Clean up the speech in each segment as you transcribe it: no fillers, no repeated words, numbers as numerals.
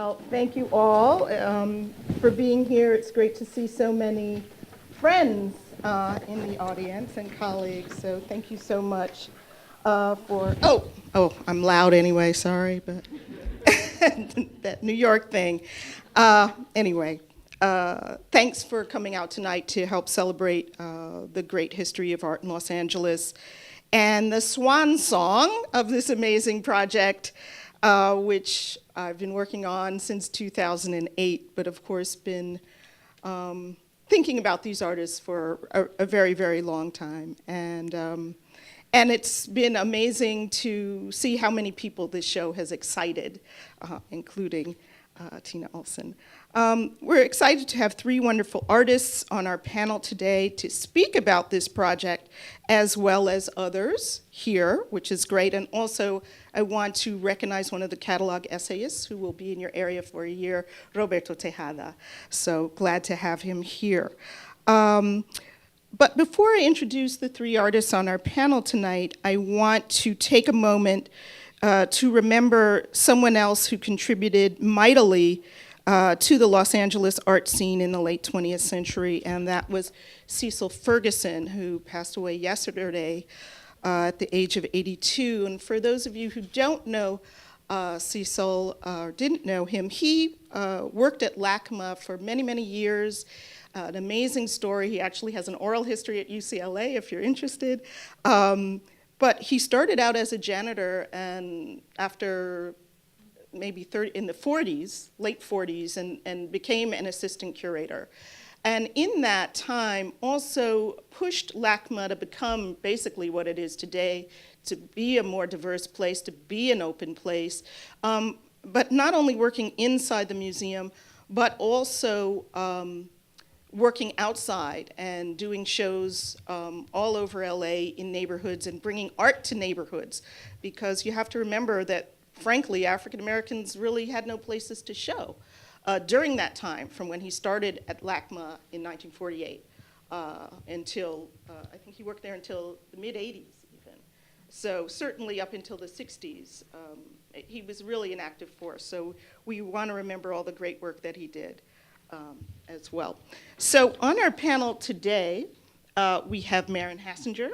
Well, thank you all for being here. It's great to see so many friends in the audience and colleagues. So thank you so much for. I'm loud anyway. Sorry, but that New York thing. Anyway, thanks for coming out tonight to help celebrate the great history of art in Los Angeles and the swan song of this amazing project, which I've been working on since 2008, but of course been thinking about these artists for a very, very long time. And it's been amazing to see how many people this show has excited, including Tina Olson. We're excited to have three wonderful artists on our panel today to speak about this project, as well as others here, which is great. And also, I want to recognize one of the catalog essayists who will be in your area for a year, Roberto Tejada. So glad to have him here. But before I introduce the three artists on our panel tonight, I want to take a moment to remember someone else who contributed mightily to the Los Angeles art scene in the late 20th century, and that was Cecil Ferguson, who passed away yesterday at the age of 82. And for those of you who don't know Cecil or didn't know him, he worked at LACMA for many, many years. An amazing story. He actually has an oral history at UCLA if you're interested. But he started out as a janitor, and after maybe in the 40s, late 40s, and became an assistant curator. And in that time, also pushed LACMA to become basically what it is today, to be a more diverse place, to be an open place, but not only working inside the museum, but also working outside and doing shows all over LA in neighborhoods and bringing art to neighborhoods, because you have to remember that, frankly, African Americans really had no places to show during that time, from when he started at LACMA in 1948 until, I think he worked there until the mid-'80s even. So certainly up until the 60s, he was really an active force. So we want to remember all the great work that he did as well. So on our panel today, we have Maren Hassinger.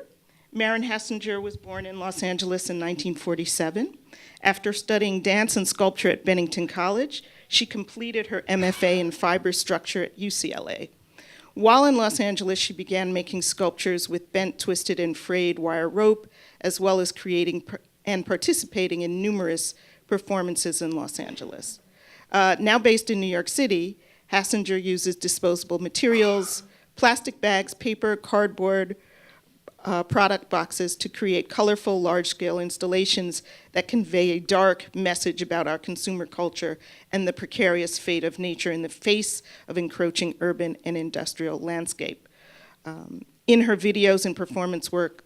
Maren Hassinger was born in Los Angeles in 1947. After studying dance and sculpture at Bennington College, she completed her MFA in fiber structure at UCLA. While in Los Angeles, she began making sculptures with bent, twisted, and frayed wire rope, as well as creating and participating in numerous performances in Los Angeles. Now based in New York City, Hassinger uses disposable materials, plastic bags, paper, cardboard, product boxes to create colorful, large-scale installations that convey a dark message about our consumer culture and the precarious fate of nature in the face of encroaching urban and industrial landscape. In her videos and performance work,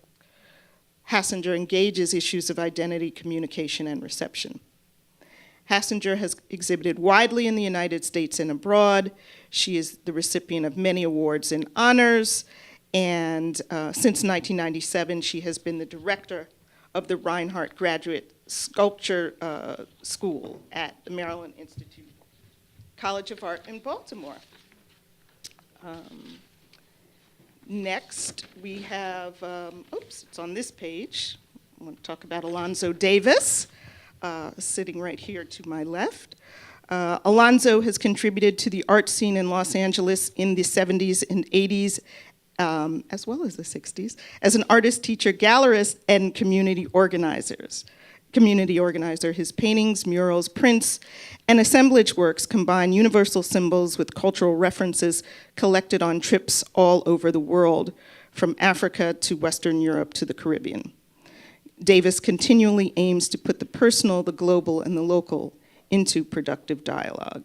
Hassinger engages issues of identity, communication, and reception. Hassinger has exhibited widely in the United States and abroad. She is the recipient of many awards and honors, and since 1997, she has been the director of the Reinhardt Graduate Sculpture School at the Maryland Institute College of Art in Baltimore. Next, we have, it's on this page. I want to talk about Alonzo Davis, sitting right here to my left. Alonzo has contributed to the art scene in Los Angeles in the 70s and 80s, as well as the 60s, as an artist, teacher, gallerist, and community organizer. His paintings, murals, prints, and assemblage works combine universal symbols with cultural references collected on trips all over the world, from Africa to Western Europe to the Caribbean. Davis continually aims to put the personal, the global, and the local into productive dialogue.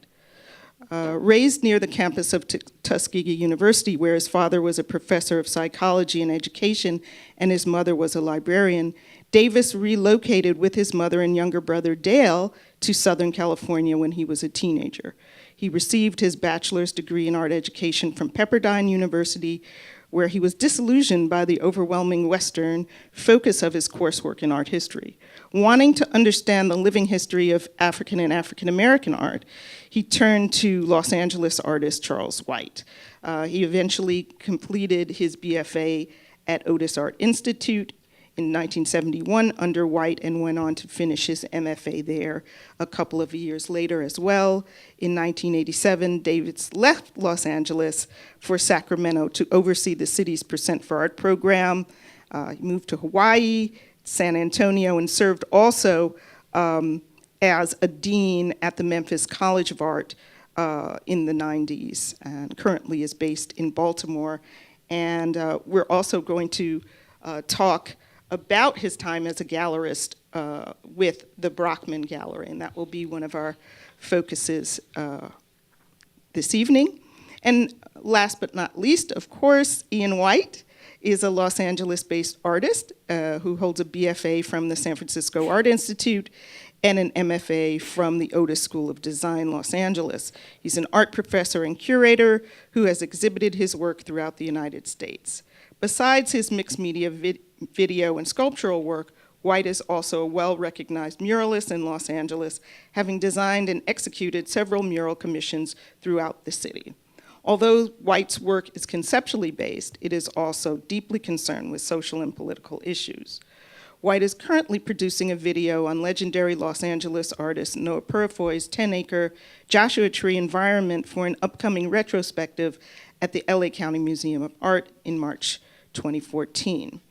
Raised near the campus of Tuskegee University, where his father was a professor of psychology and education and his mother was a librarian, Davis relocated with his mother and younger brother Dale to Southern California when he was a teenager. He received his bachelor's degree in art education from Pepperdine University, where he was disillusioned by the overwhelming Western focus of his coursework in art history. Wanting to understand the living history of African and African American art, he turned to Los Angeles artist Charles White. He eventually completed his BFA at Otis Art Institute in 1971 under White and went on to finish his MFA there a couple of years later as well. In 1987, Davis left Los Angeles for Sacramento to oversee the city's Percent for Art program. He moved to Hawaii, San Antonio, and served also as a dean at the Memphis College of Art in the 90s, and currently is based in Baltimore. And we're also going to talk about his time as a gallerist with the Brockman Gallery, and that will be one of our focuses this evening. And last but not least, of course, Ian White is a Los Angeles-based artist who holds a BFA from the San Francisco Art Institute and an MFA from the Otis School of Design, Los Angeles. He's an art professor and curator who has exhibited his work throughout the United States. Besides his mixed media video and sculptural work, White is also a well-recognized muralist in Los Angeles, having designed and executed several mural commissions throughout the city. Although White's work is conceptually based, it is also deeply concerned with social and political issues. White is currently producing a video on legendary Los Angeles artist Noah Purifoy's 10-acre Joshua Tree environment for an upcoming retrospective at the LA County Museum of Art in March 2014.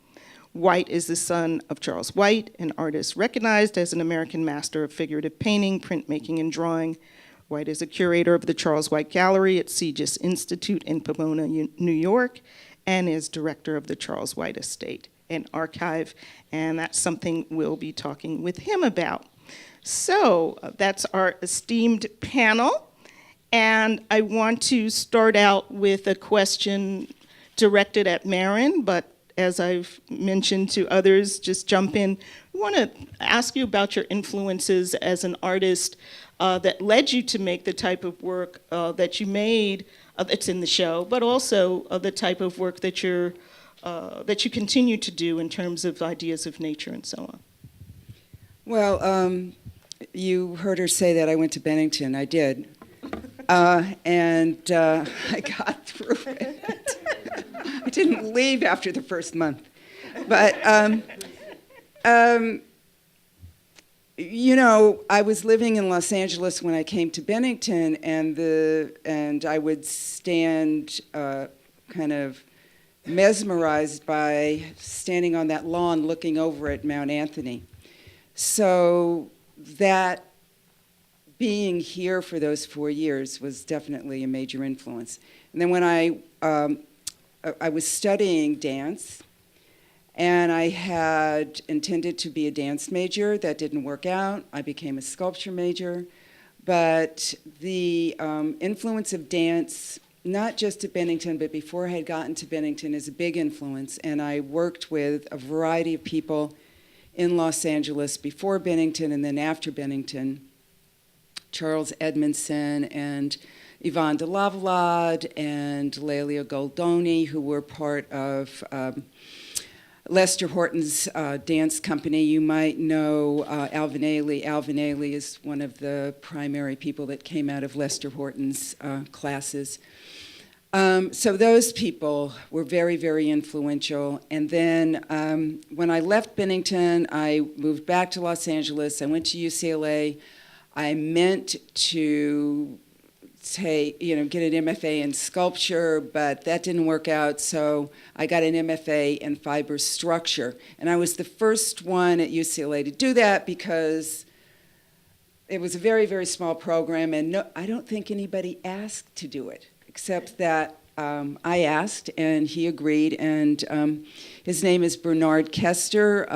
White is the son of Charles White, an artist recognized as an American master of figurative painting, printmaking, and drawing. White is a curator of the Charles White Gallery at Segis Institute in Pomona, New York, and is director of the Charles White Estate and Archive, and that's something we'll be talking with him about. So that's our esteemed panel, and I want to start out with a question directed at Maren, but as I've mentioned to others, just jump in. I want to ask you about your influences as an artist that led you to make the type of work that you made that's in the show, but also the type of work that that you continue to do in terms of ideas of nature and so on. Well, you heard her say that I went to Bennington. I did. And I got through it. I didn't leave after the first month. But, you know, I was living in Los Angeles when I came to Bennington, and I would stand kind of mesmerized by standing on that lawn looking over at Mount Anthony. So that being here for those 4 years was definitely a major influence. And then when I was studying dance, and I had intended to be a dance major. That didn't work out. I became a sculpture major. But the influence of dance, not just at Bennington, but before I had gotten to Bennington, is a big influence. And I worked with a variety of people in Los Angeles before Bennington and then after Bennington. Charles Edmondson and Yvonne de Lavalade and Lelia Goldoni, who were part of Lester Horton's dance company. You might know Alvin Ailey. Alvin Ailey is one of the primary people that came out of Lester Horton's classes. So those people were very, very influential. And then when I left Bennington, I moved back to Los Angeles. I went to UCLA. I meant to get an MFA in sculpture, but that didn't work out, so I got an MFA in fiber structure. And I was the first one at UCLA to do that because it was a very, very small program, and no, I don't think anybody asked to do it, except that I asked, and he agreed, and his name is Bernard Kester.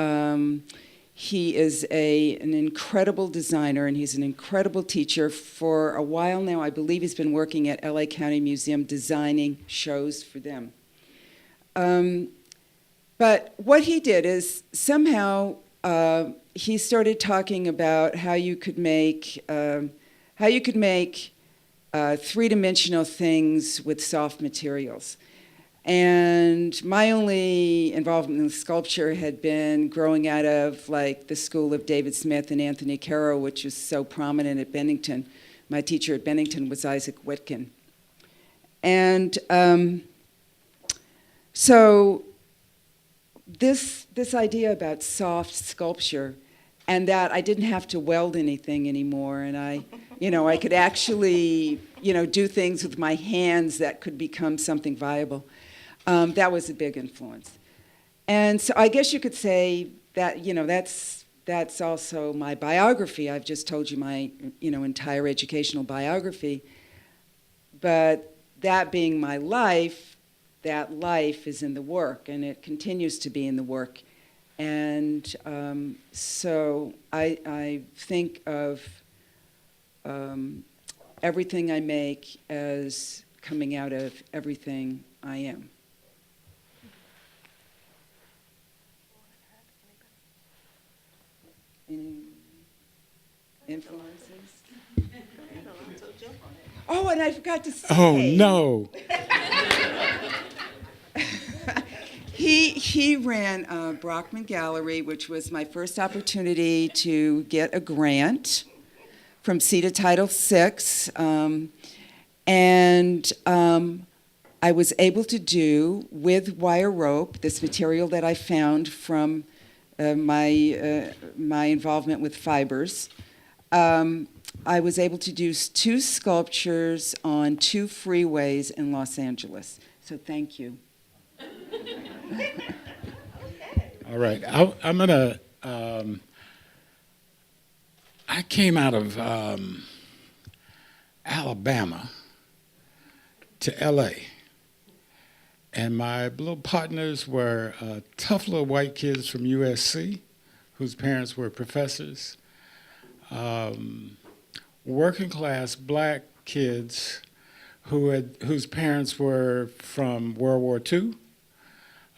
He is an incredible designer, and he's an incredible teacher. For a while now, I believe he's been working at LA County Museum designing shows for them. But what he did is somehow he started talking about how you could make three-dimensional things with soft materials. And my only involvement in sculpture had been growing out of like the school of David Smith and Anthony Caro, which was so prominent at Bennington. My teacher at Bennington was Isaac Witkin. And so this idea about soft sculpture, and that I didn't have to weld anything anymore, and I could actually, do things with my hands that could become something viable. That was a big influence. And so I guess you could say that, that's also my biography. I've just told you my, entire educational biography. But that being my life, that life is in the work, and it continues to be in the work. And so I think of everything I make as coming out of everything I am. Any influences? Oh, and I forgot to say. Oh, no. He ran Brockman Gallery, which was my first opportunity to get a grant from CETA Title VI. And I was able to do, with wire rope, this material that I found from my involvement with fibers. I was able to do 2 sculptures on 2 freeways in Los Angeles. So thank you. All right. I'm going to, I came out of Alabama to L.A., and my little partners were tough little white kids from USC, whose parents were professors, working class black kids whose parents were from World War II,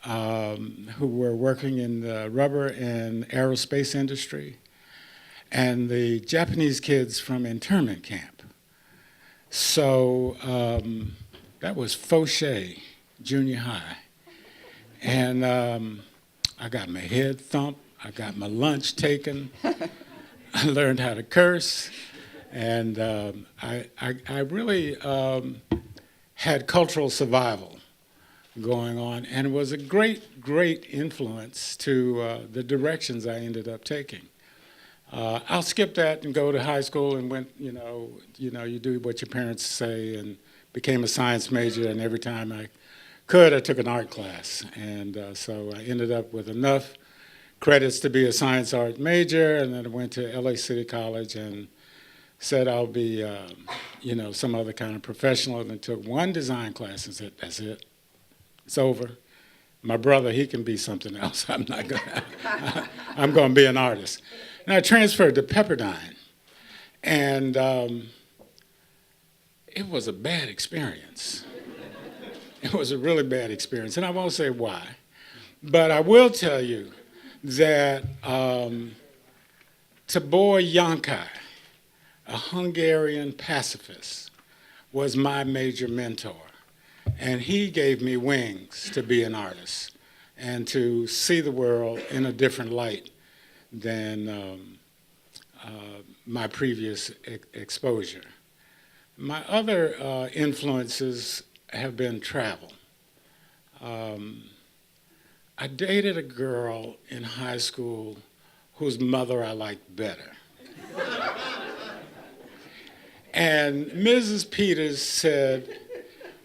who were working in the rubber and aerospace industry, and the Japanese kids from internment camp. So that was Fauché Junior High. And I got my head thumped, I got my lunch taken, I learned how to curse, and I really had cultural survival going on, and it was a great, great influence to the directions I ended up taking. I'll skip that and go to high school and went, you do what your parents say, and became a science major, and every time I could, I took an art class. And so I ended up with enough credits to be a science art major, and then I went to LA City College and said I'll be, some other kind of professional, and then took 1 design class and said, that's it. It's over. My brother, he can be something else. I'm not gonna. I'm going to be an artist. And I transferred to Pepperdine, and it was a bad experience. It was a really bad experience, and I won't say why, but I will tell you that Tibor Yankai, a Hungarian pacifist, was my major mentor. And he gave me wings to be an artist and to see the world in a different light than my previous exposure. My other influences have been travel. I dated a girl in high school whose mother I liked better. And Mrs. Peters said,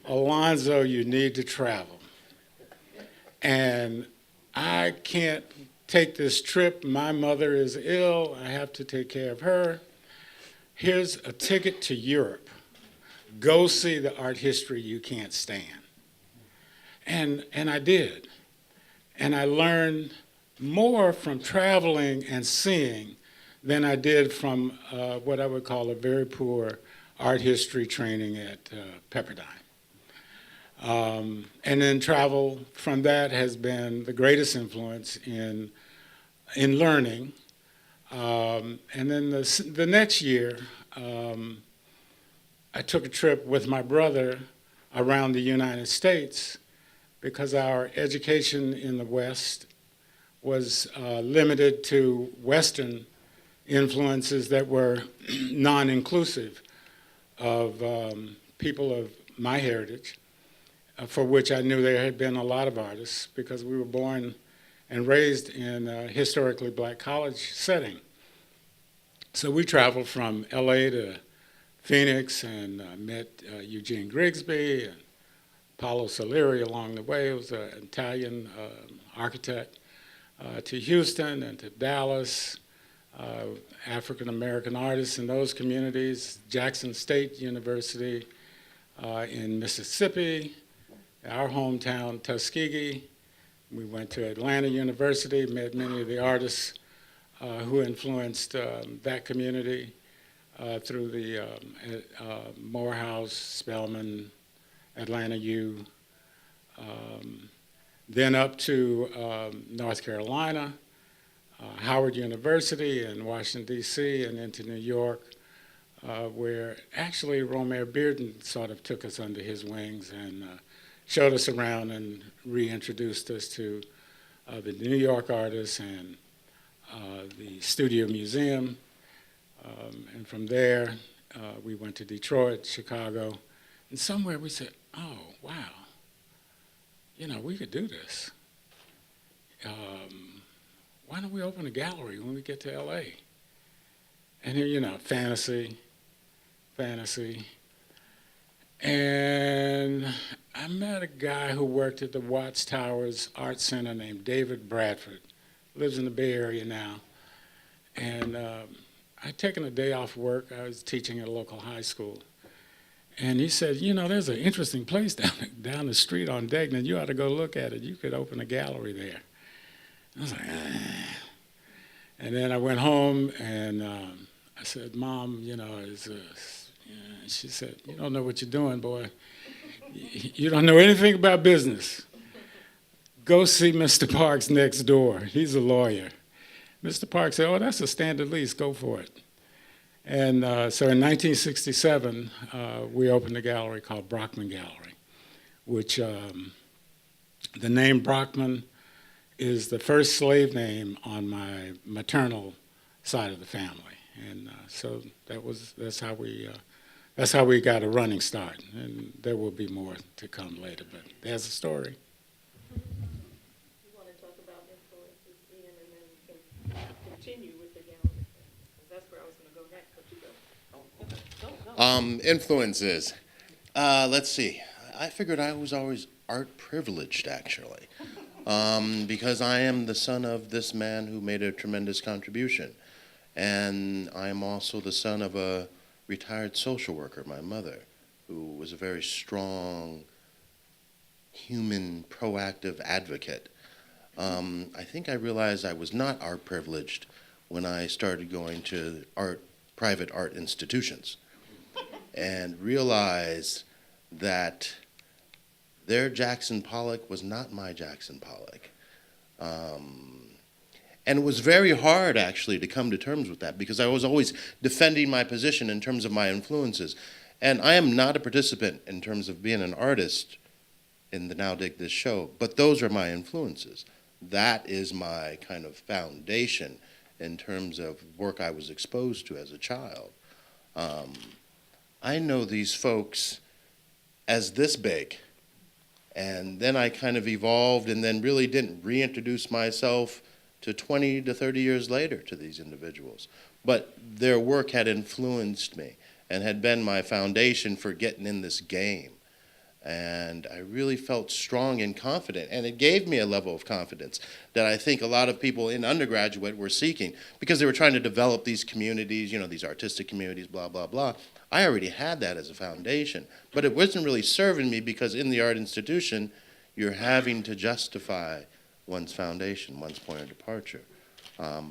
Alonzo, you need to travel. And I can't take this trip. My mother is ill. I have to take care of her. Here's a ticket to Europe. Go see the art history you can't stand. And I did. And I learned more from traveling and seeing than I did from what I would call a very poor art history training at Pepperdine. And then travel from that has been the greatest influence in learning. And then the next year, I took a trip with my brother around the United States, because our education in the West was limited to Western influences that were non-inclusive of people of my heritage, for which I knew there had been a lot of artists because we were born and raised in a historically black college setting. So we traveled from LA to Phoenix and met Eugene Grigsby and Paolo Salieri along the way, who was an Italian architect, to Houston and to Dallas, African-American artists in those communities, Jackson State University in Mississippi, our hometown, Tuskegee. We went to Atlanta University, met many of the artists who influenced that community through the Morehouse, Spelman, Atlanta U, then up to North Carolina, Howard University in Washington, D.C., and into New York, where actually Romare Bearden sort of took us under his wings and showed us around and reintroduced us to the New York artists and the Studio Museum. And from there, we went to Detroit, Chicago, and somewhere we said, oh, wow, you know, we could do this. Why don't we open a gallery when we get to LA? And here, you know, fantasy. And I met a guy who worked at the Watts Towers Art Center named David Bradford, lives in the Bay Area now. And I'd taken a day off work. I was teaching at a local high school. And he said, you know, there's an interesting place down the street on Degnan. You ought to go look at it. You could open a gallery there. I was like, ah. And then I went home and I said, Mom, you know, she said, you don't know what you're doing, boy. You don't know anything about business. Go see Mr. Parks next door. He's a lawyer. Mr. Parks said, oh, that's a standard lease. Go for it. And so in 1967, we opened a gallery called Brockman Gallery, which the name Brockman is the first slave name on my maternal side of the family. And so that's how we got a running start. And there will be more to come later, but there's a story. You want to talk about influences, Ian, and then you can continue with the gallery. That's where I was going to go next, but you go. Go. Influences. Let's see. I figured I was always art privileged, actually, because I am the son of this man who made a tremendous contribution. And I am also the son of a retired social worker, my mother, who was a very strong, human, proactive advocate. I think I realized I was not art privileged when I started going to private art institutions and realized that their Jackson Pollock was not my Jackson Pollock. And it was very hard, actually, to come to terms with that because I was always defending my position in terms of my influences. And I am not a participant in terms of being an artist in the Now Dig This show, but those are my influences. That is my kind of foundation in terms of work I was exposed to as a child. I know these folks as this big, and then I kind of evolved and then really didn't reintroduce myself to 20 to 30 years later to these individuals. But their work had influenced me and had been my foundation for getting in this game. And I really felt strong and confident, and it gave me a level of confidence that I think a lot of people in undergraduate were seeking because they were trying to develop these communities, you know, these artistic communities, blah, blah, blah. I already had that as a foundation, but it wasn't really serving me because in the art institution, you're having to justify one's foundation, one's point of departure.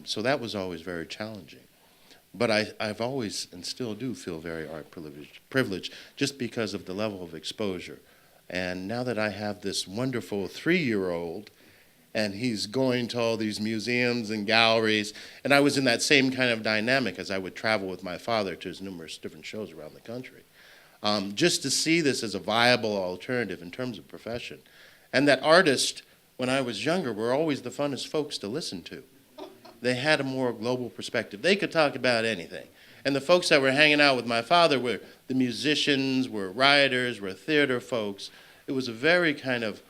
So that was always very challenging. But I've always, and still do, feel very art privileged just because of the level of exposure. And now that I have this wonderful 3-year-old, and he's going to all these museums and galleries, and I was in that same kind of dynamic as I would travel with my father to his numerous different shows around the country. Just to see this as a viable alternative in terms of profession And that artists, when I was younger, were always the funnest folks to listen to. They had a more global perspective. They could talk about anything. And the folks that were hanging out with my father were the musicians, were writers, were theater folks. It was a very kind of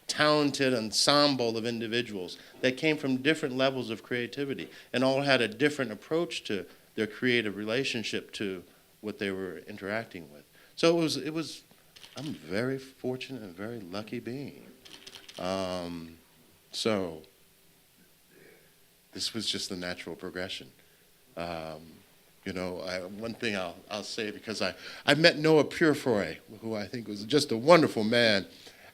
talented ensemble of individuals that came from different levels of creativity and all had a different approach to their creative relationship to what they were interacting with. So I'm very fortunate and very lucky being. So this was just the natural progression. One thing I'll say, because I met Noah Purefoy, who I think was just a wonderful man,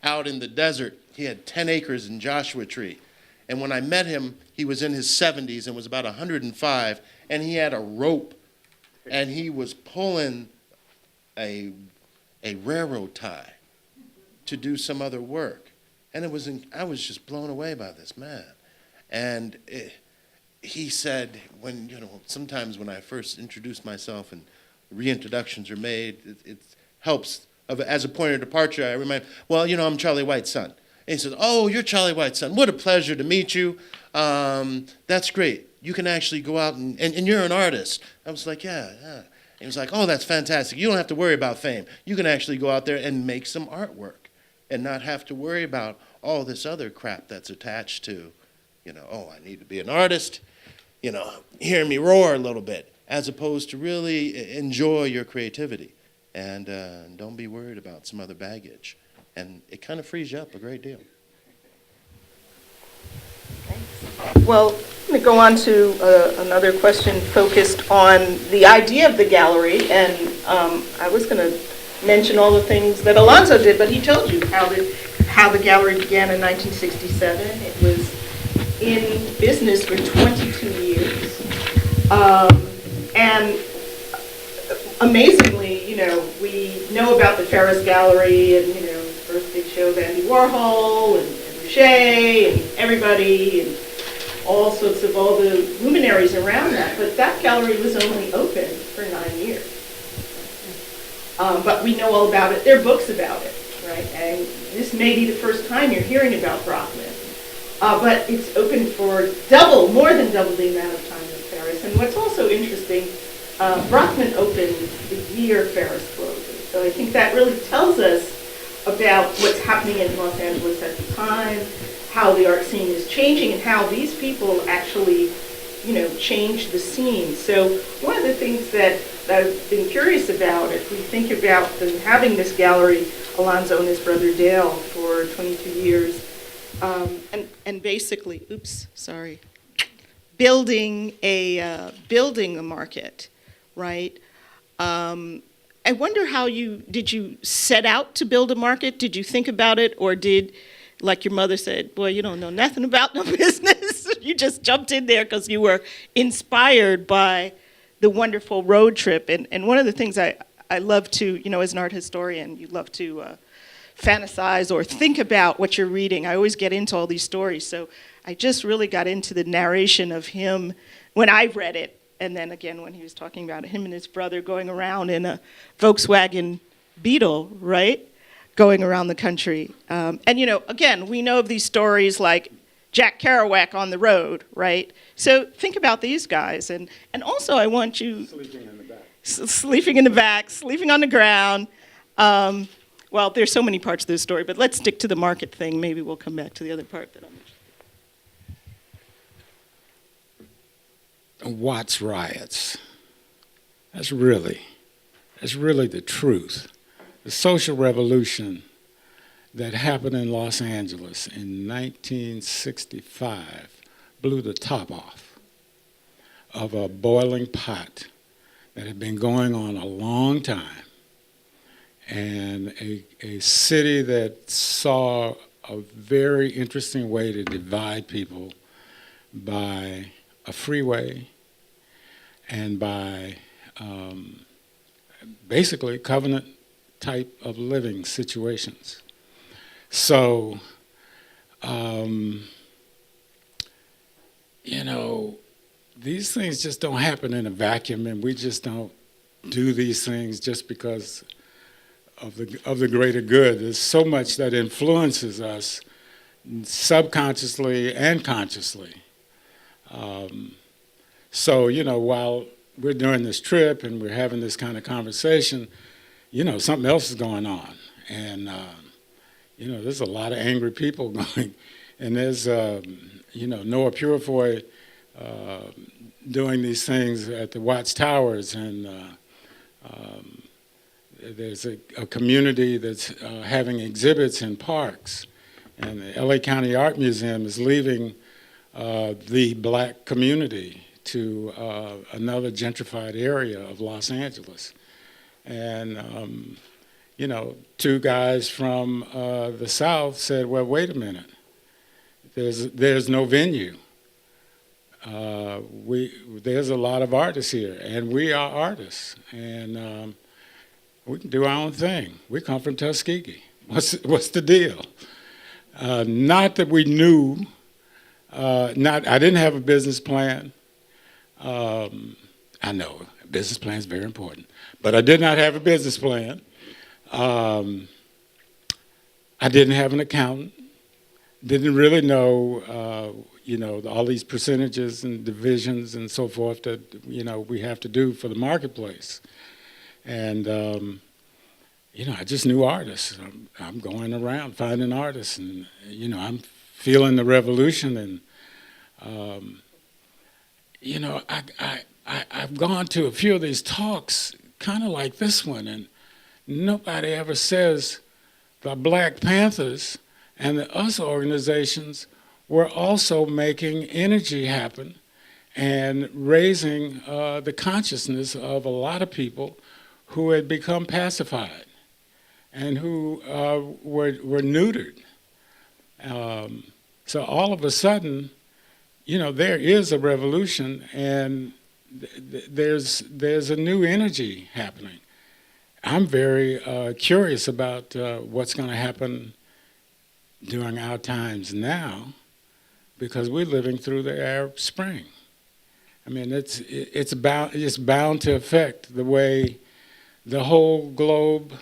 out in the desert. He had 10 acres in Joshua Tree. And when I met him, he was in his 70s and was about 105, and he had a rope, and he was pulling a railroad tie to do some other work. And I was just blown away by this man. And he said, sometimes when I first introduce myself and reintroductions are made, it helps. As a point of departure, I remind, I'm Charlie White's son. And he says, oh, you're Charlie White's son. What a pleasure to meet you. That's great. You can actually go out and you're an artist. I was like, yeah. And he was like, oh, that's fantastic. You don't have to worry about fame. You can actually go out there and make some artwork and not have to worry about all this other crap that's attached to, I need to be an artist, hear me roar a little bit, as opposed to really enjoy your creativity and don't be worried about some other baggage. And it kind of frees you up a great deal. Well, I'm going to go on to another question focused on the idea of the gallery, and I was going to mention all the things that Alonzo did, but he told you how the gallery began in 1967. It was in business for 22 years, and amazingly, we know about the Ferris Gallery, and first big show of Andy Warhol and Boucher and everybody and all the luminaries around that. But that gallery was only open for 9 years. But we know all about it. There are books about it, right? And this may be the first time you're hearing about Brockman. But it's open for more than double the amount of time as Ferris. And what's also interesting, Brockman opened the year Ferris closes. So I think that really tells us about what's happening in Los Angeles at the time, how the art scene is changing, and how these people actually, changed the scene. So one of the things that I've been curious about, if we think about having this gallery, Alonzo and his brother Dale, for 22 years, and basically, building a market, right? I wonder how did you set out to build a market? Did you think about it, or did, like your mother said, boy, you don't know nothing about no business. You just jumped in there because you were inspired by the wonderful road trip. And one of the things I love to, as an art historian, you love to fantasize or think about what you're reading. I always get into all these stories. So I just really got into the narration of him when I read it. And then again, when he was talking about him and his brother going around in a Volkswagen Beetle, right? Going around the country. And again, we know of these stories like Jack Kerouac on the road, right? So think about these guys. And also I want you... Sleeping in the back. Sleeping in the back, sleeping on the ground. Well, there's so many parts of this story, but let's stick to the market thing. Maybe we'll come back to the other part that I'm... Watts riots. That's really the truth. The social revolution that happened in Los Angeles in 1965 blew the top off of a boiling pot that had been going on a long time, and a city that saw a very interesting way to divide people by a freeway and by basically covenant type of living situations. So, these things just don't happen in a vacuum, and we just don't do these things just because of the greater good. There's so much that influences us subconsciously and consciously. So, while we're doing this trip and we're having this kind of conversation, something else is going on. And, there's a lot of angry people going. And there's, Noah Purifoy doing these things at the Watts Towers. And there's a community that's having exhibits in parks. And the LA County Art Museum is leaving the black community to another gentrified area of Los Angeles. And, two guys from the South said, well, wait a minute, there's no venue. There's a lot of artists here, and we are artists, and we can do our own thing. We come from Tuskegee. What's the deal? Not that we knew, I didn't have a business plan. I know, a business plan is very important, but I did not have a business plan. I didn't have an accountant, didn't really know, all these percentages and divisions and so forth that, we have to do for the marketplace. And, I just knew artists. I'm going around finding artists, and, I'm feeling the revolution. And, I've gone to a few of these talks, kind of like this one, and nobody ever says the Black Panthers and the US organizations were also making energy happen and raising the consciousness of a lot of people who had become pacified and who were neutered. So all of a sudden, there is a revolution, and there's a new energy happening. I'm very curious about what's going to happen during our times now, because we're living through the Arab Spring. I mean, it's bound to affect the way the whole globe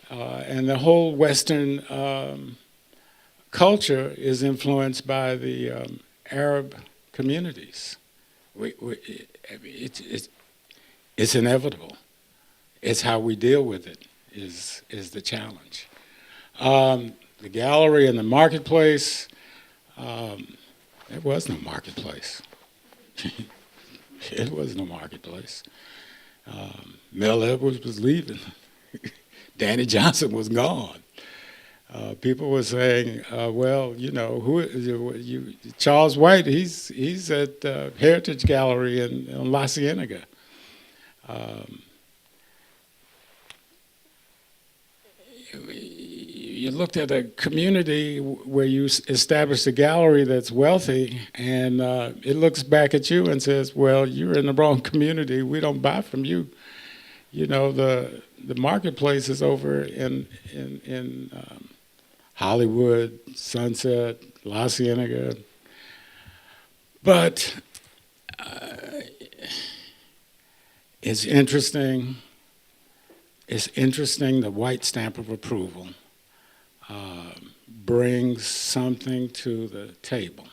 and the whole Western culture is influenced by the Arab communities. It's inevitable. It's how we deal with it is the challenge. The gallery and the marketplace, there was no marketplace. It was no marketplace. Mel Edwards was leaving. Danny Johnson was gone. People were saying, Charles White, he's at Heritage Gallery in La Cienega. You looked at a community where you established a gallery that's wealthy, and it looks back at you and says, well, you're in the wrong community. We don't buy from you. The marketplace is over in Hollywood, Sunset, La Cienega. But it's interesting. It's interesting the white stamp of approval brings something to the table.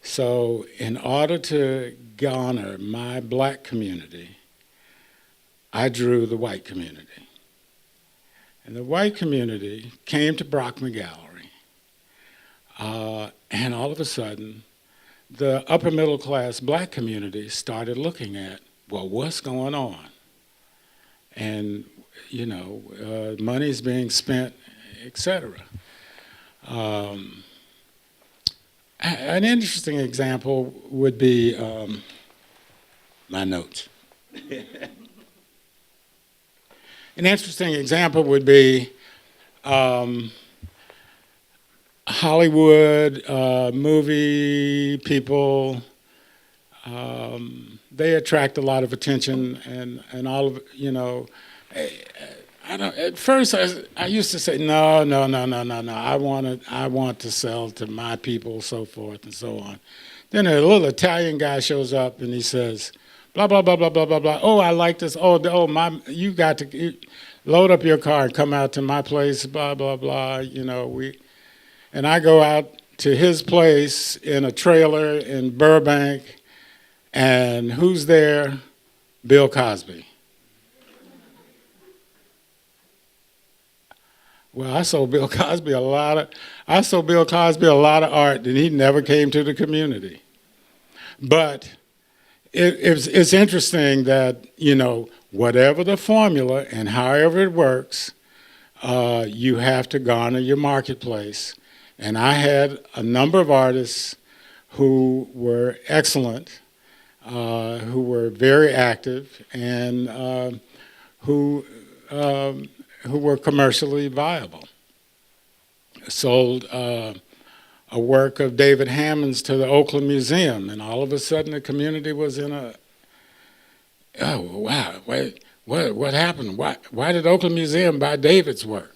So in order to garner my black community, I drew the white community. And the white community came to Brockman Gallery, and all of a sudden, the upper middle class black community started looking at, well, what's going on? And, money's being spent, et cetera. An interesting example would be my notes. An interesting example would be Hollywood, movie people. They attract a lot of attention, and all of At first, I used to say no. I want to sell to my people, so forth and so on. Then a little Italian guy shows up and he says, blah blah blah blah blah blah blah. Oh, I like this. You got to load up your car and come out to my place, blah, blah, blah. And I go out to his place in a trailer in Burbank, and who's there? Bill Cosby. Well, I sold Bill Cosby a lot of art, and he never came to the community. But it's interesting that, whatever the formula and however it works, you have to garner your marketplace. And I had a number of artists who were excellent, who were very active, and who were commercially viable. Sold a work of David Hammond's to the Oakland Museum, and all of a sudden the community was in oh, wow, what happened? Why did Oakland Museum buy David's work?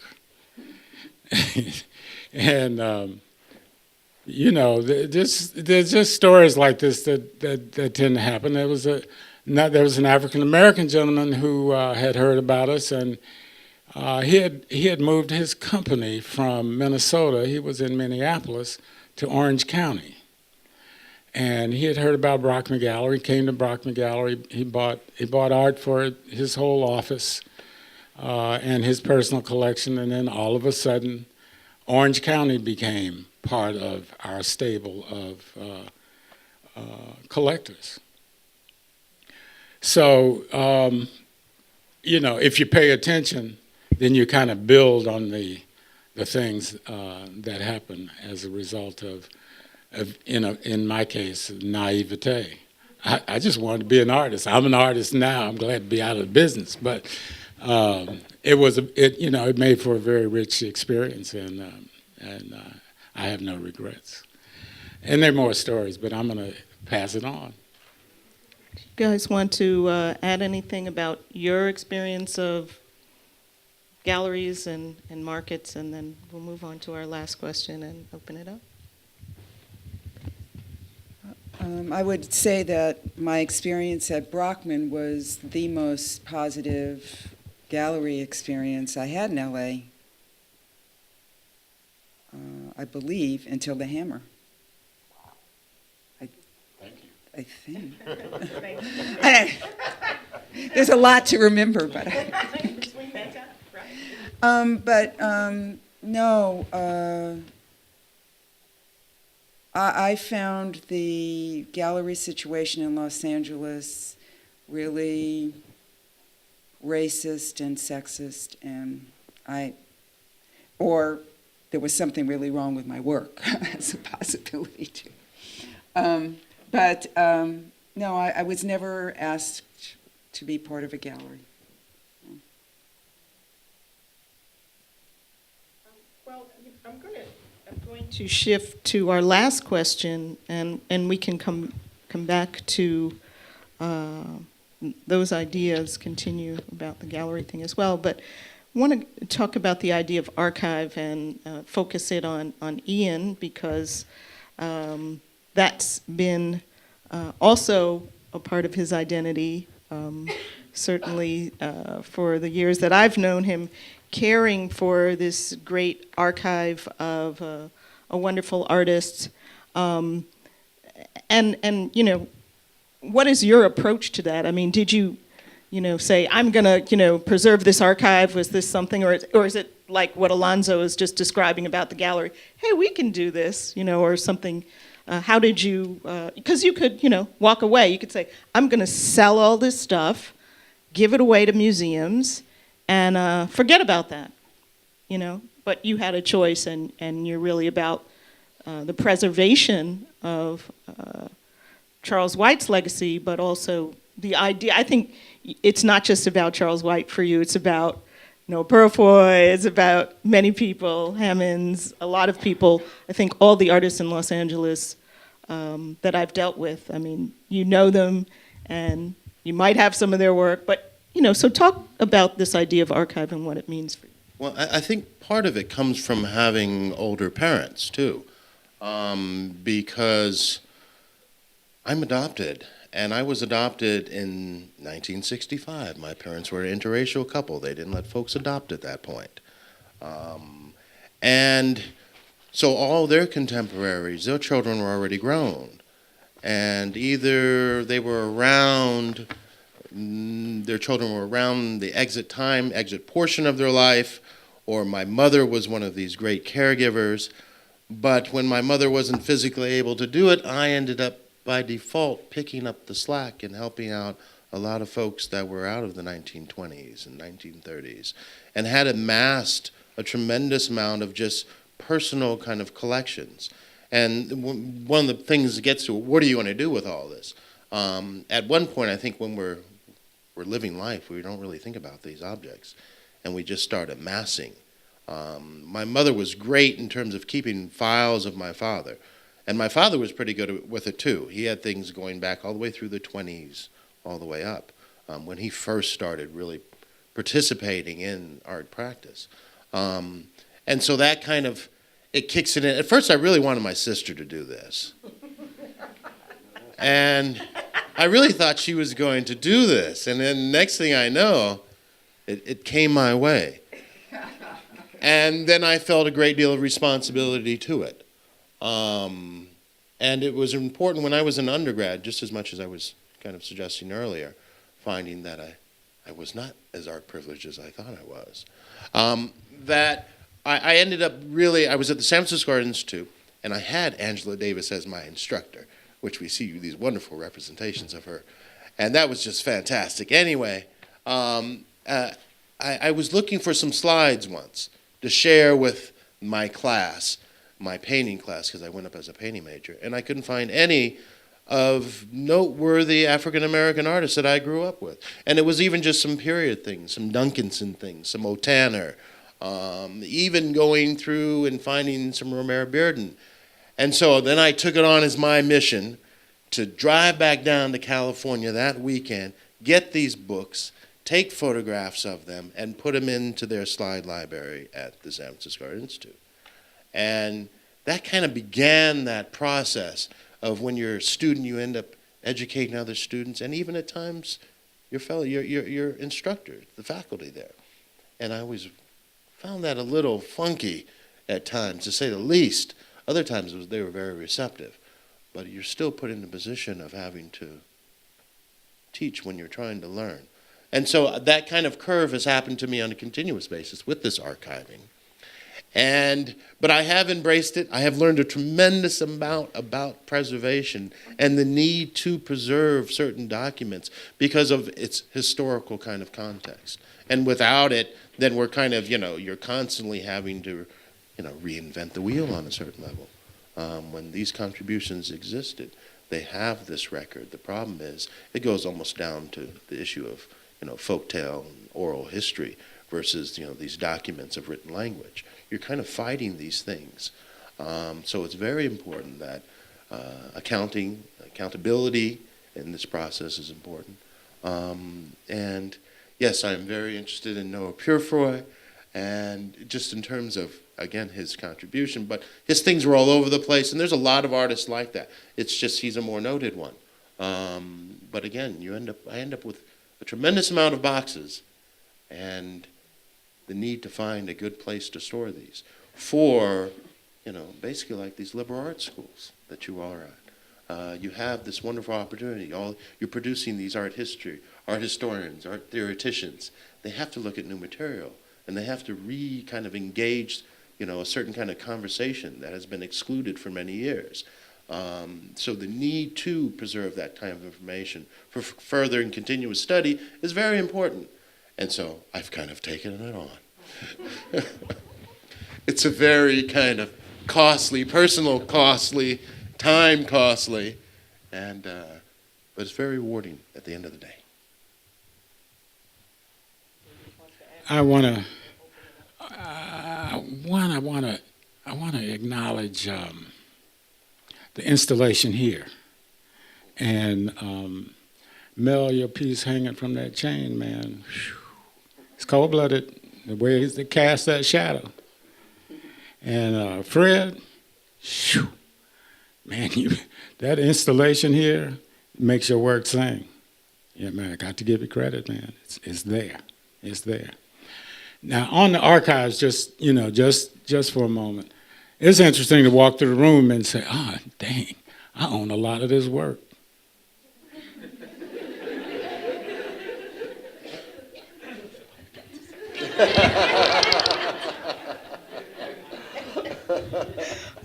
And, there's just stories like this that tend to happen. There was an African-American gentleman who had heard about us, and he had moved his company from Minnesota. He was in Minneapolis to Orange County, and he had heard about Brockman Gallery. Came to Brockman Gallery. He bought art for his whole office and his personal collection, and then all of a sudden, Orange County became part of our stable of collectors. So, if you pay attention, then you kind of build on the things that happen as a result of in my case, naivete. I just wanted to be an artist. I'm an artist now. I'm glad to be out of the business, but it made for a very rich experience, and I have no regrets. And there are more stories, but I'm going to pass it on. You guys want to add anything about your experience of galleries and markets, and then we'll move on to our last question and open it up? I would say that my experience at Brockman was the most positive gallery experience I had in LA, I believe, until the Hammer. Thank you. I think. There's a lot to remember, but no. I found the gallery situation in Los Angeles really racist and sexist, and there was something really wrong with my work as a possibility too. No, I was never asked to be part of a gallery. Well, I'm going to shift to our last question, and we can come back to those ideas, continue about the gallery thing as well. But I want to talk about the idea of archive and focus it on Ian, because that's been also a part of his identity, certainly for the years that I've known him, caring for this great archive of a wonderful artist. And what is your approach to that? I mean, did you say, I'm going to, preserve this archive? Was this something, or is it like what Alonzo is just describing about the gallery? Hey, we can do this, or something. How did you, because you could, walk away. You could say, I'm going to sell all this stuff, give it away to museums, and forget about that, But you had a choice, and you're really about the preservation of Charles White's legacy, but also the idea. I think it's not just about Charles White for you. It's about Noah Purifoy. It's about many people, Hammonds, a lot of people. I think all the artists in Los Angeles that I've dealt with. I mean, you know them, and you might have some of their work, but so talk about this idea of archive and what it means for you. Well, I think part of it comes from having older parents, too, because I'm adopted, And I was adopted in 1965. My parents were an interracial couple. They didn't let folks adopt at that point. And so all their contemporaries, their children were already grown. And either they were around, their children were around the exit portion of their life, or my mother was one of these great caregivers. But when my mother wasn't physically able to do it, I ended up by default picking up the slack and helping out a lot of folks that were out of the 1920s and 1930s and had amassed a tremendous amount of just personal kind of collections. And one of the things that gets to, what do you want to do with all this? At one point, I think when we're living life, we don't really think about these objects, and we just start amassing. My mother was great in terms of keeping files of my father, and my father was pretty good with it too. He had things going back all the way through the 20s, all the way up, when he first started really participating in art practice. And so that kind of, it kicks it in. At first, I really wanted my sister to do this. And I really thought she was going to do this. And then next thing I know, it came my way. And then I felt a great deal of responsibility to it. And it was important when I was an undergrad, just as much as I was kind of suggesting earlier, finding that I was not as art privileged as I thought I was. That I ended up really, I was at the San Francisco Art Institute, and I had Angela Davis as my instructor, which we see these wonderful representations of her. And that was just fantastic. Anyway, I was looking for some slides once to share with my class, my painting class, because I went up as a painting major, and I couldn't find any of noteworthy African-American artists that I grew up with. And it was even just some period things, some Duncanson things, some O'Tanner, even going through and finding some Romero Bearden. And so then I took it on as my mission to drive back down to California that weekend, get these books, take photographs of them, and put them into their slide library at the San Francisco Art Institute. And that kind of began that process of when you're a student, you end up educating other students, and even at times your instructor, the faculty there. And I always found that a little funky at times, to say the least. Other times they were very receptive, but you're still put in the position of having to teach when you're trying to learn. And so that kind of curve has happened to me on a continuous basis with this archiving. But I have embraced it. I have learned a tremendous amount about preservation and the need to preserve certain documents because of its historical kind of context. And without it, then we're kind of, you're constantly having to, reinvent the wheel on a certain level. When these contributions existed, they have this record. The problem is it goes almost down to the issue of, folktale and oral history versus, these documents of written language. You're kind of fighting these things. So it's very important that accountability in this process is important. And yes, I'm very interested in Noah Purefoy, and just in terms of, again, his contribution, but his things were all over the place, and there's a lot of artists like that. It's just he's a more noted one. But again, I end up with a tremendous amount of boxes, and the need to find a good place to store these for, basically like these liberal arts schools that you all are at. You have this wonderful opportunity. You're producing these art historians, art theoreticians. They have to look at new material, and they have to kind of engage, a certain kind of conversation that has been excluded for many years. So the need to preserve that kind of information for further and continuous study is very important. And so I've kind of taken it on. It's a very kind of costly, personal costly, time costly, but it's very rewarding at the end of the day. I want to acknowledge the installation here, and Mel, your piece hanging from that chain, man. Whew, it's cold-blooded the way they cast that shadow. And Fred, whew, man, that installation here makes your work sing. Yeah, man, I got to give you credit, man. It's there. It's there. Now, on the archives, just for a moment, it's interesting to walk through the room and say, "Ah, oh, dang, I own a lot of this work."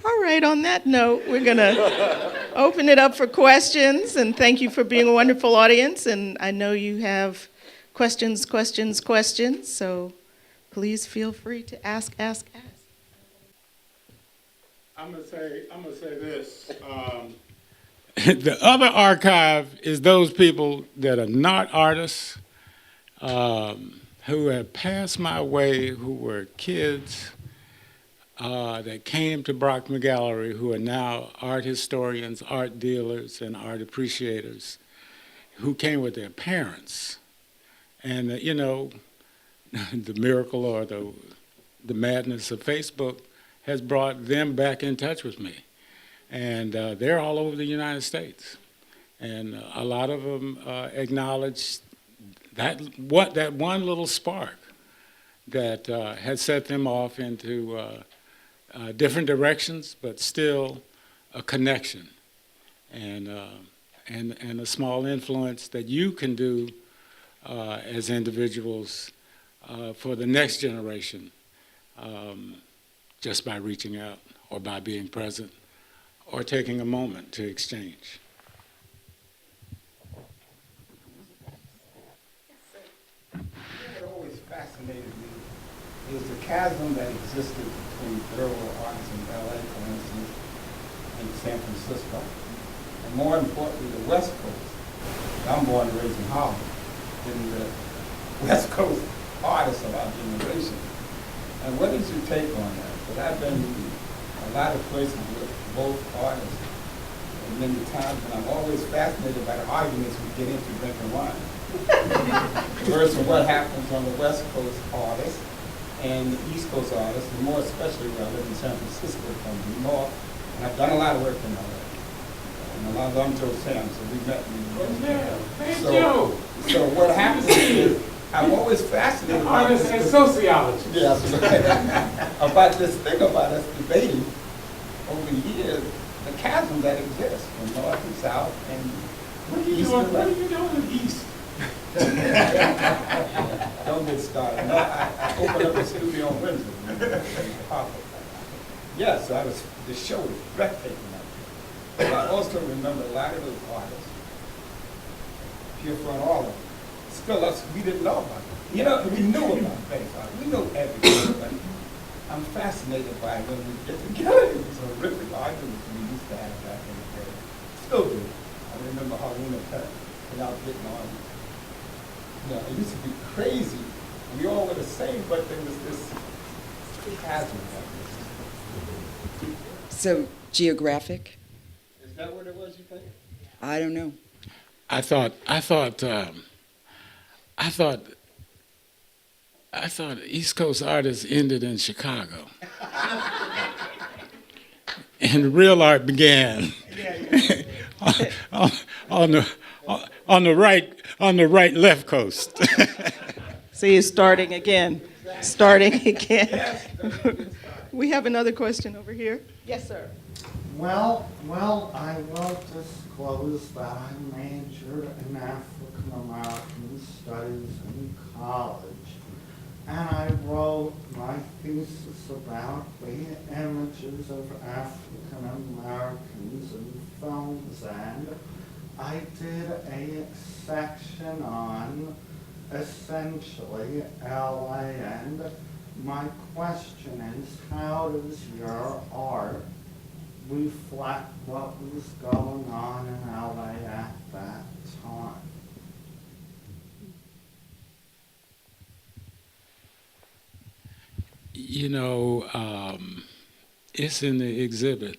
All right, on that note, we're going to open it up for questions, and thank you for being a wonderful audience. And I know you have questions, so please feel free to ask. I'm gonna say this. The other archive is those people that are not artists, who have passed my way, who were kids, that came to Brockman Gallery, who are now art historians, art dealers, and art appreciators, who came with their parents. And, the miracle or the madness of Facebook has brought them back in touch with me. And they're all over the United States. And a lot of them acknowledge that one little spark that had set them off into different directions, but still a connection and a small influence that you can do as individuals for the next generation, just by reaching out or by being present or taking a moment to exchange. What always fascinated me is the chasm that existed between third world artists in LA, for instance, and San Francisco, and more importantly, the West Coast. I'm born and raised in Harlem, and the West Coast artists of our generation. And what is your take on that? Because I've been a lot of places with both artists, and many times, and I'm always fascinated by the arguments we get into drinking wine. Versus what happens on the West Coast artists and the East Coast artists, and more especially where I live in San Francisco from the north, and I've done a lot of work in LA. And Alonzo Sam, so we met in So what happens is, I'm always fascinated about Artists and sociologists. Yes, about this thing about us debating over the years, the chasm that exists from north and south and east and west. What are you doing in the East? Don't get started. No, I opened up a studio on Wednesday. Yes, the show was breathtaking out there. But I also remember a lot of those artists, Pure Front, all of them. Still, we didn't know about it. We knew about face art. We know everything, but I'm fascinated by when we get together. It was horrific arguments we used to have back in the day. Still do. I remember Haruna Pet and I was getting on. It used to be crazy. We all were the same, but there was this chasm. So geographic? Is that what it was, you think? I don't know. I thought East Coast artists ended in Chicago, and real art began on the right left coast. See, it's starting again. We have another question over here. Yes, sir. Well, I will disclose that I majored in African American studies in college, and I wrote my thesis about the images of African Americans in films, and I did a section on essentially LA, and my question is, how does your art reflect what was going on in LA at that time? It's in the exhibit.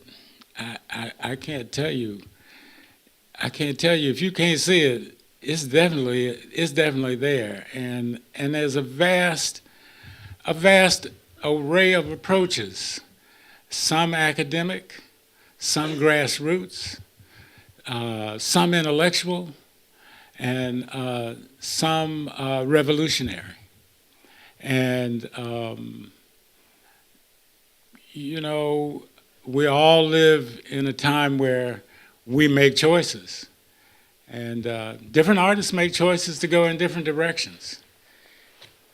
I can't tell you. If you can't see it, it's definitely there. And there's a vast array of approaches. Some academic, some grassroots, some intellectual, and some revolutionary. And, you know, we all live in a time where we make choices. And different artists make choices to go in different directions.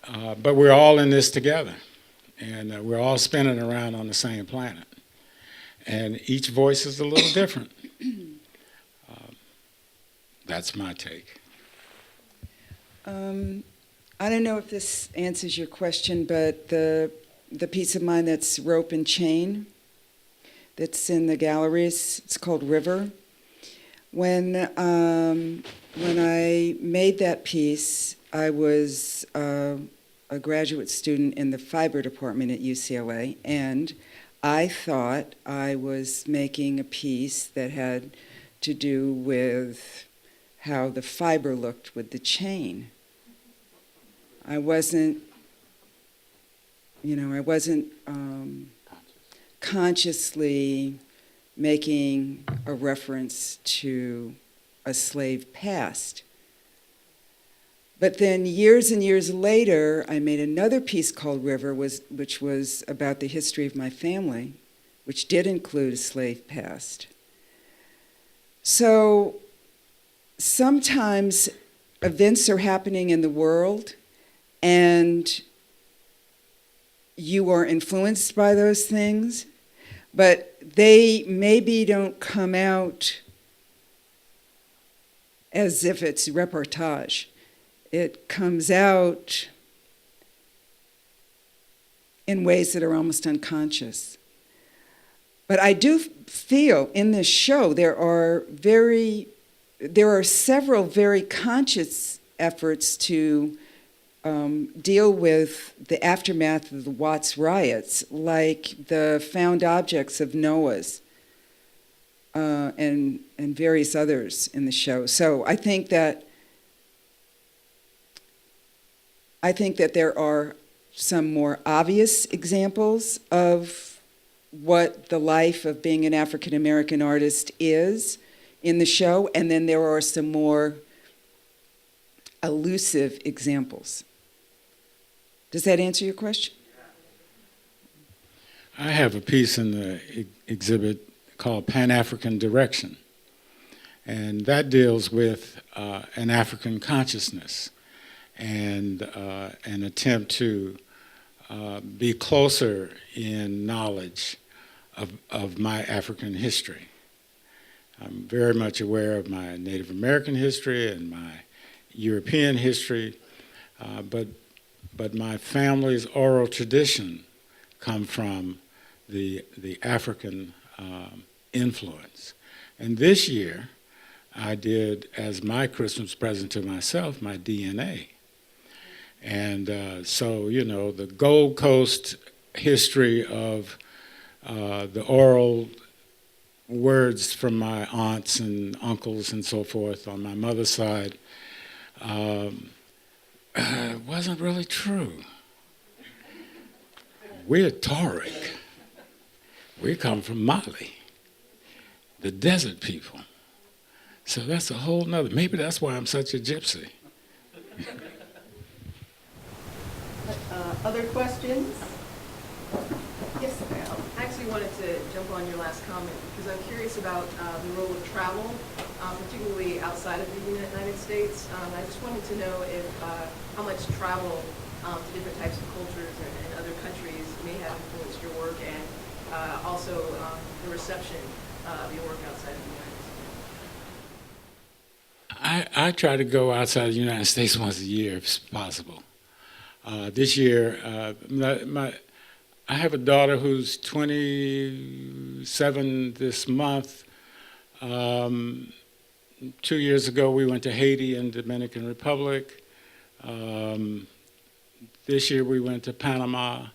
But we're all in this together. And we're all spinning around on the same planet. And each voice is a little different. That's my take. I don't know if this answers your question, but the piece of mine that's Rope and Chain, that's in the galleries, it's called River. When I made that piece, I was a graduate student in the fiber department at UCLA, and I thought I was making a piece that had to do with how the fiber looked with the chain. I wasn't consciously making a reference to a slave past. But then years and years later, I made another piece called River, which was about the history of my family, which did include a slave past. So sometimes events are happening in the world and you are influenced by those things, but they maybe don't come out as if it's reportage. It comes out in ways that are almost unconscious. But I do feel in this show there are several very conscious efforts to deal with the aftermath of the Watts riots, like the found objects of Noah's and various others in the show. So I think that there are some more obvious examples of what the life of being an African American artist is in the show, and then there are some more elusive examples. Does that answer your question? I have a piece in the exhibit called Pan-African Direction, and that deals with an African consciousness and an attempt to be closer in knowledge of my African history. I'm very much aware of my Native American history and my European history, but my family's oral tradition come from the African influence. And this year, I did, as my Christmas present to myself, my DNA. And so, you know, the Gold Coast history of the oral words from my aunts and uncles and so forth on my mother's side wasn't really true. We're Tauric. We come from Mali, the desert people. So that's a whole nother, maybe that's why I'm such a gypsy. Other questions? Yes, ma'am. I actually wanted to jump on your last comment because I'm curious about the role of travel, particularly outside of the United States. I just wanted to know if how much travel to different types of cultures and other countries may have influenced your work, and also the reception of your work outside of the United States. I try to go outside the United States once a year if possible. This year, I have a daughter who's 27 this month. 2 years ago, we went to Haiti and Dominican Republic. This year, we went to Panama.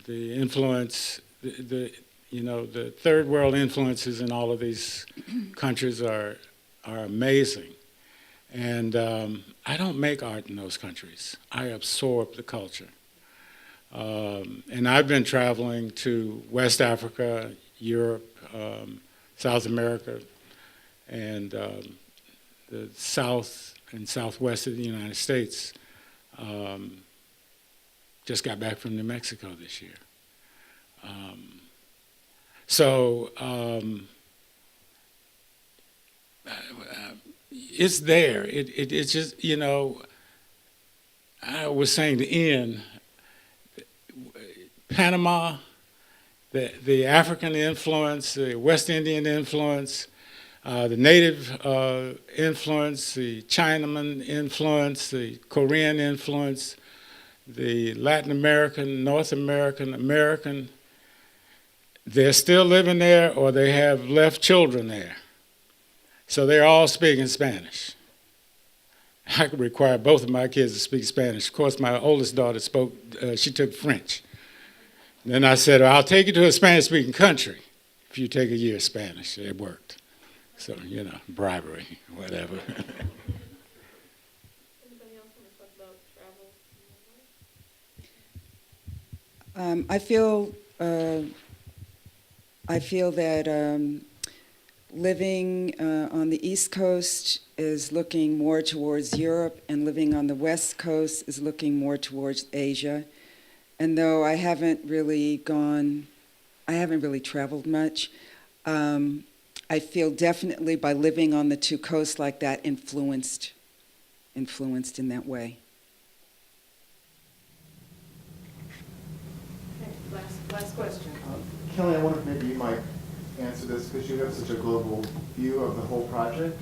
The influence, the third world influences in all of these countries are amazing. And I don't make art in those countries. I absorb the culture. And I've been traveling to West Africa, Europe, South America, and the south and southwest of the United States just got back from New Mexico this year. It's there. It's just, you know, I was saying to Ian, Panama, the African influence, the West Indian influence, the native influence, the Chinaman influence, the Korean influence, the Latin American, North American, American, they're still living there or they have left children there. So they're all speaking Spanish. I could require both of my kids to speak Spanish. Of course, my oldest daughter she took French. Then I said, well, I'll take you to a Spanish-speaking country if you take a year of Spanish. It worked. So, you know, bribery, whatever. Anybody else want to talk about travel? I feel that living on the East Coast is looking more towards Europe, and living on the West Coast is looking more towards Asia. And though I haven't really traveled much, I feel definitely by living on the two coasts like that, influenced in that way. Okay, last question. Kelly, I wonder if maybe you might answer this because you have such a global view of the whole project.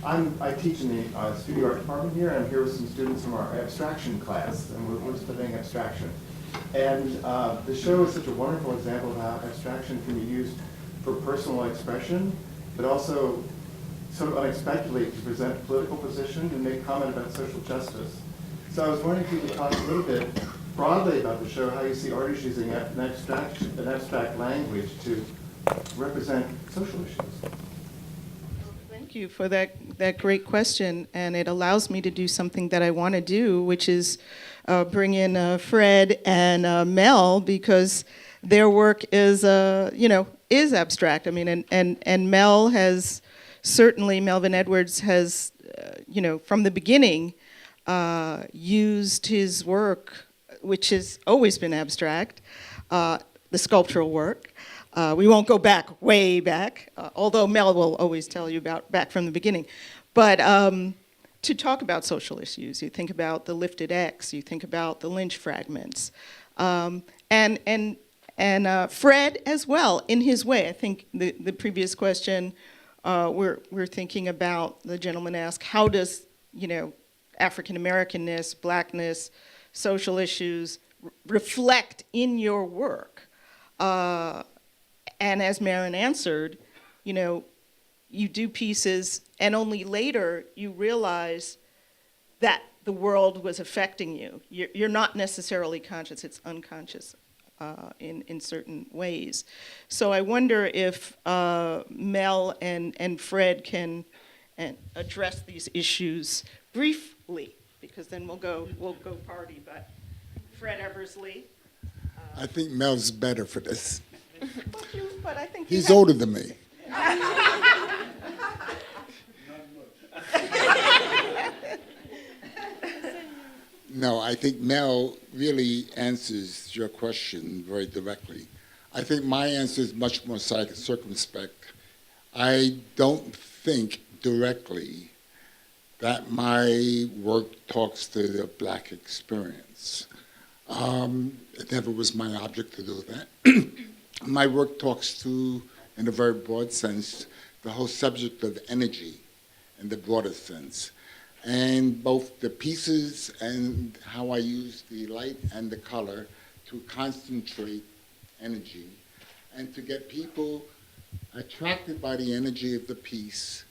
I teach in the studio art department here, and I'm here with some students from our abstraction class, and we're studying abstraction. And the show is such a wonderful example of how abstraction can be used for personal expression, but also sort of unexpectedly to present political position and make comment about social justice. So I was wondering if you could talk a little bit broadly about the show, how you see artists using an abstract language to represent social issues. Thank you for that great question, and it allows me to do something that I want to do, which is bring in Fred and Mel, because their work is abstract. I mean, and Mel has certainly, Melvin Edwards has from the beginning used his work, which has always been abstract, the sculptural work. We won't go way back, although Mel will always tell you about back from the beginning. But to talk about social issues, you think about the lifted X, you think about the lynch fragments, and Fred as well in his way. I think the previous question we're thinking about, the gentleman asked, how does African Americanness, blackness, social issues reflect in your work? And as Maren answered, you do pieces and only later you realize that the world was affecting you. You're not necessarily conscious, it's unconscious in certain ways. So I wonder if Mel and Fred can address these issues briefly, because then we'll go party, but Fred Eversley. I think Mel's better for this. But I think He's older than me. No, I think Mel really answers your question very directly. I think my answer is much more circumspect. I don't think directly that my work talks to the black experience. It never was my object to do that. My work talks to, in a very broad sense, the whole subject of energy in the broadest sense. And both the pieces and how I use the light and the color to concentrate energy and to get people attracted by the energy of the piece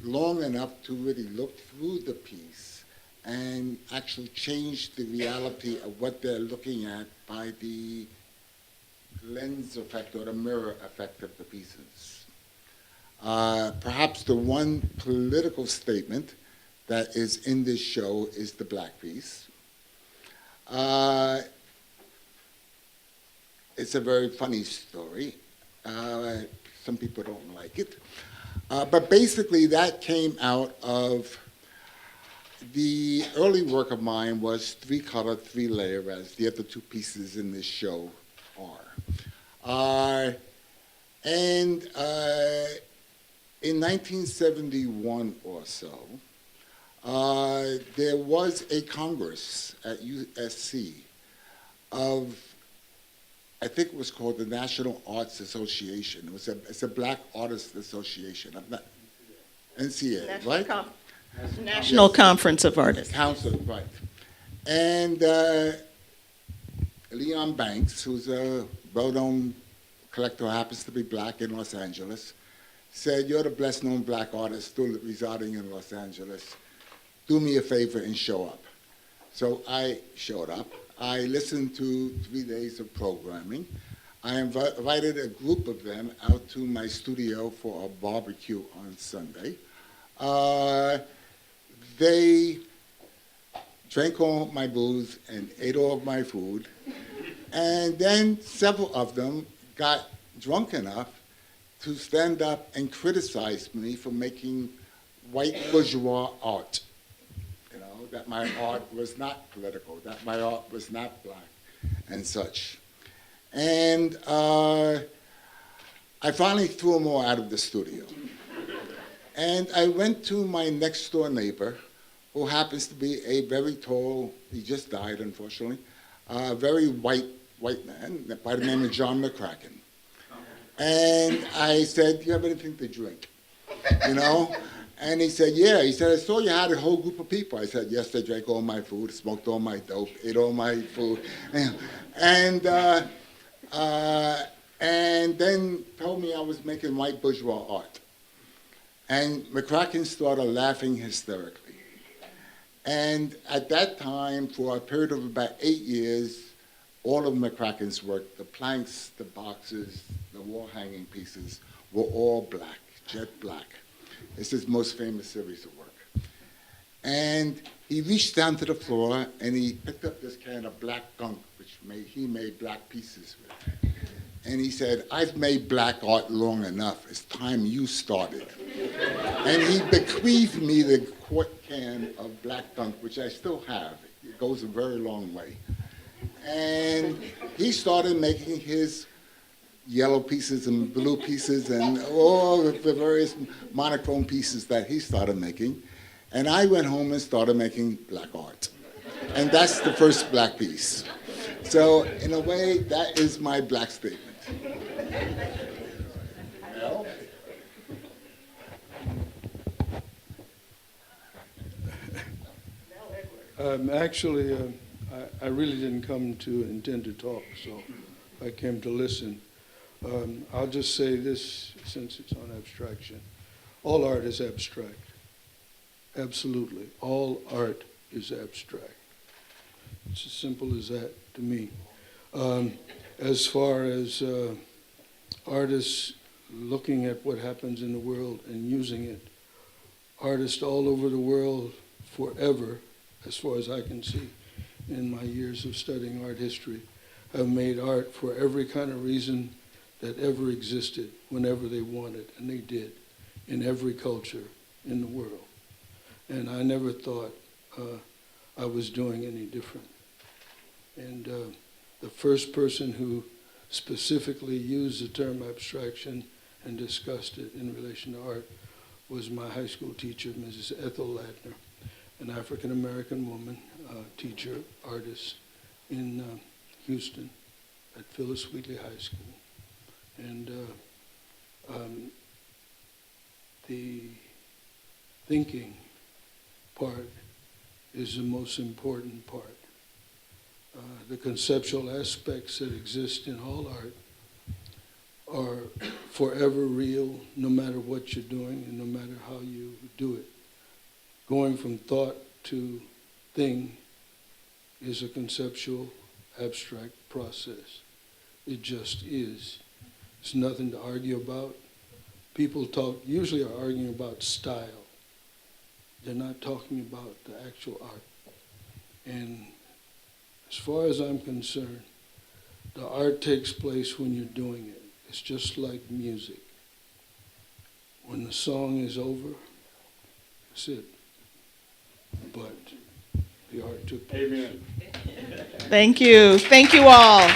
long enough to really look through the piece and actually change the reality of what they're looking at by the lens effect or the mirror effect of the pieces. Perhaps the one political statement that is in this show is the black piece. It's a very funny story. Some people don't like it. But basically, that came out of the early work of mine was three-color, three-layer, as the other two pieces in this show are. And in 1971 or so, there was a congress at USC of, I think it was called the National Arts Association. It's a Black Artists Association. I'm not, NCA, right? National Yes. Conference of Artists. Council, right. And Leon Banks, who's a well-known collector who happens to be black in Los Angeles, said, "You're the best known black artist still residing in Los Angeles. Do me a favor and show up." So I showed up. I listened to 3 days of programming. I invited a group of them out to my studio for a barbecue on Sunday. They drank all my booze and ate all of my food. And then several of them got drunk enough to stand up and criticize me for making white bourgeois art. You know, that my art was not political, that my art was not black, and such. And I finally threw them all out of the studio. And I went to my next door neighbor, who happens to be a very tall, he just died, unfortunately, very white man by the name of John McCracken. And I said, "Do you have anything to drink?" You know? And he said, "Yeah." He said, "I saw you had a whole group of people." I said, "Yes, they drank all my food, smoked all my dope, ate all my food." And then told me I was making white bourgeois art. And McCracken started laughing hysterically. And at that time, for a period of about 8 years, all of McCracken's work, the planks, the boxes, the wall hanging pieces, were all black, jet black. It's his most famous series of work. And he reached down to the floor and he picked up this can of black gunk, which he made black pieces with. And he said, "I've made black art long enough. It's time you started." And he bequeathed me the quart can of black gunk, which I still have. It goes a very long way. And he started making his yellow pieces and blue pieces and all of the various monochrome pieces that he started making. And I went home and started making black art. And that's the first black piece. So in a way, that is my black statement. Mel? Actually, I really didn't come to intend to talk, so I came to listen. I'll just say this, since it's on abstraction. All art is abstract. Absolutely. All art is abstract. It's as simple as that to me. As far as artists looking at what happens in the world and using it, artists all over the world forever, as far as I can see in my years of studying art history, have made art for every kind of reason that ever existed, whenever they wanted, and they did, in every culture in the world. And I never thought I was doing any different. And the first person who specifically used the term abstraction and discussed it in relation to art was my high school teacher, Mrs. Ethel Ladner, an African-American woman, teacher, artist in Houston at Phyllis Wheatley High School. And the thinking part is the most important part. The conceptual aspects that exist in all art are forever real, no matter what you're doing and no matter how you do it. Going from thought to thing is a conceptual, abstract process. It just is. It's nothing to argue about. People usually are arguing about style. They're not talking about the actual art. And as far as I'm concerned, the art takes place when you're doing it. It's just like music. When the song is over, that's it. But the art took place. Amen. Thank you. Thank you all.